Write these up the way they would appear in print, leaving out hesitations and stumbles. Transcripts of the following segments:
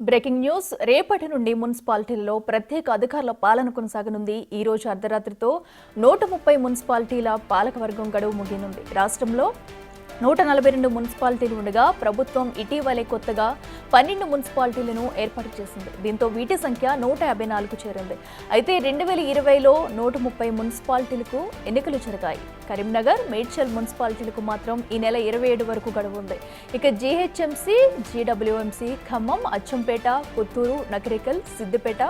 Breaking news రేపటి నుండి మున్సిపాలిటీల్లో ప్రత్యేక అధికారుల పాలన కొనసాగనుంది. ఈ రోజు అర్ధరాత్రితో 130 మున్సిపాలిటీల పాలకవర్గం గడువు ముగియనుంది. రాష్ట్రంలో 142 మున్సిపాలిటీలు ఉండగా ప్రభుత్వం ఇటీవలే కొత్తగా 12 మున్సిపాలిటీలను ఏర్పాటు చేసింది. దీంతో వీటి సంఖ్య 154కు చేరింది. అయితే 2020లో 130 మున్సిపాలిటీలకు ఎన్నికలు జరిగాయి. కరీంనగర్, మేడ్చల్ మున్సిపాలిటీలకు మాత్రం ఈ నెల 27 వరకు గడువు ఉంది. ఇక జీహెచ్ఎంసీ, జీడబ్ల్యూఎంసీ, ఖమ్మం, అచ్చంపేట, పుత్తూరు, నకరికల్, సిద్దిపేట,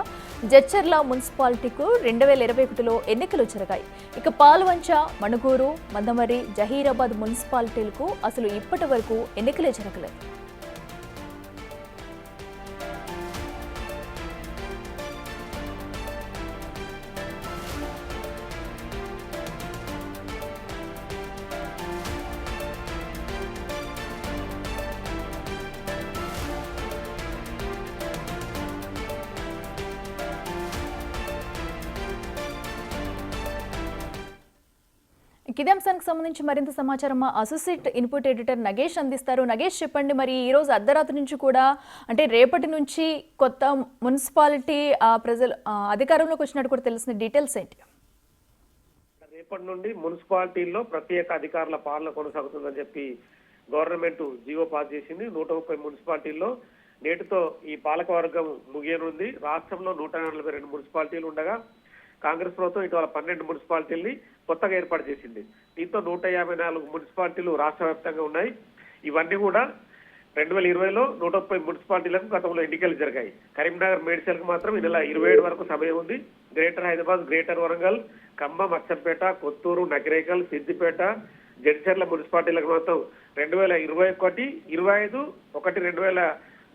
జడ్చర్ల మున్సిపాలిటీకు 2021లో ఎన్నికలు జరిగాయి. ఇక పాల్వంచ, మణుగూరు, మందమరి, జహీరాబాద్ మున్సిపాలిటీలకు అసలు ఇప్పటి వరకు ఎన్నికలే జరగలేదు. ఇదే అంశానికి సంబంధించి మరింత సమాచారం మా అసోసియేట్ ఇన్పుట్ ఎడిటర్ నగేష్ అందిస్తారు. నగేష్, చెప్పండి, మరి ఈ రోజు అర్ధరాత్రి నుంచి కూడా అంటే రేపటి నుంచి కొత్త మున్సిపాలిటీ ప్రజలు అధికారంలోకి వచ్చినట్టు కూడా తెలిసిన డీటెయిల్స్ ఏంటి? రేపటి నుండి మున్సిపాలిటీల్లో ప్రత్యేక అధికారుల పాలన కొనసాగుతుందని చెప్పి గవర్నమెంట్ జీవో పాస్ చేసింది. 130 మున్సిపాలిటీల్లో నేటితో ఈ పాలకవర్గం ముగియనుంది. రాష్ట్రంలో 142 మున్సిపాలిటీలు ఉండగా కాంగ్రెస్ ప్రభుత్వం ఇటీవల 12 మున్సిపాలిటీల్ని కొత్తగా ఏర్పాటు చేసింది. దీంతో 154 మున్సిపాలిటీలు రాష్ట్ర వ్యాప్తంగా ఉన్నాయి. ఇవన్నీ కూడా 2020లో 130 మున్సిపాలిటీలకు గతంలో ఎన్నికలు జరిగాయి. కరీంనగర్, మేడ్చల్కు మాత్రం ఈ నెల 27 వరకు సమయం ఉంది. గ్రేటర్ హైదరాబాద్, గ్రేటర్ వరంగల్, ఖమ్మం, అచ్చంపేట, కొత్తూరు, నకిరేకల్, సిద్దిపేట, జడ్చర్ల మున్సిపాలిటీలకు మాత్రం 2021, 25, 2000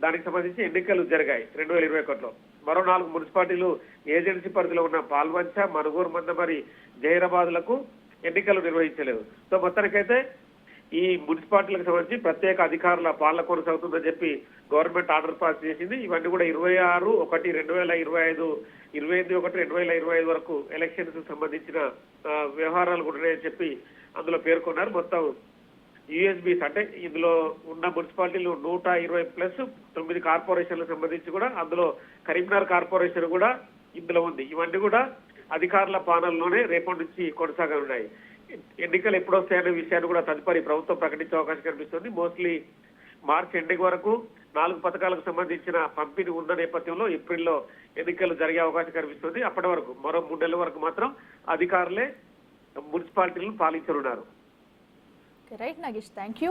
దానికి సంబంధించి ఎన్నికలు జరిగాయి 2021లో. మరో 4 మున్సిపాలిటీలు ఏజెన్సీ పరిధిలో ఉన్న పాల్వంచ, మణుగూరు, మందమరి, జహీరాబాద్లకు ఎన్నికలు నిర్వహించలేదు. సో మొత్తానికైతే ఈ మున్సిపాలిటీలకు సంబంధించి ప్రత్యేక అధికారుల పాలన కొనసాగుతుందని చెప్పి గవర్నమెంట్ ఆర్డర్ పాస్ చేసింది. ఇవన్నీ కూడా 26/1/2025, 28/1/2025 వరకు ఎలక్షన్స్ సంబంధించిన వ్యవహారాలు కూడా ఉన్నాయని చెప్పి అందులో పేర్కొన్నారు. మొత్తం యూఎస్బీస్ అంటే ఇందులో ఉన్న మున్సిపాలిటీలు 120 + 9 కార్పొరేషన్లకు సంబంధించి కూడా అందులో కరీంనగర్ కార్పొరేషన్ కూడా ఇందులో ఉంది. ఇవన్నీ కూడా అధికారుల పాలనలోనే రేపటి నుంచి కొనసాగనున్నాయి. ఎన్నికలు ఎప్పుడు వస్తాయనే విషయాన్ని కూడా తదుపరి ప్రభుత్వం ప్రకటించే అవకాశం కనిపిస్తుంది. మోస్ట్లీ మార్చ్ ఎండింగ్ వరకు 4 పథకాలకు సంబంధించిన పంపిణీ ఉన్న నేపథ్యంలో ఏప్రిల్లో ఎన్నికలు జరిగే అవకాశం కనిపిస్తుంది. అప్పటి వరకు మరో 3 నెలల వరకు మాత్రం అధికారులే మున్సిపాలిటీలను పాలించనున్నారు. Right Nagesh, thank you.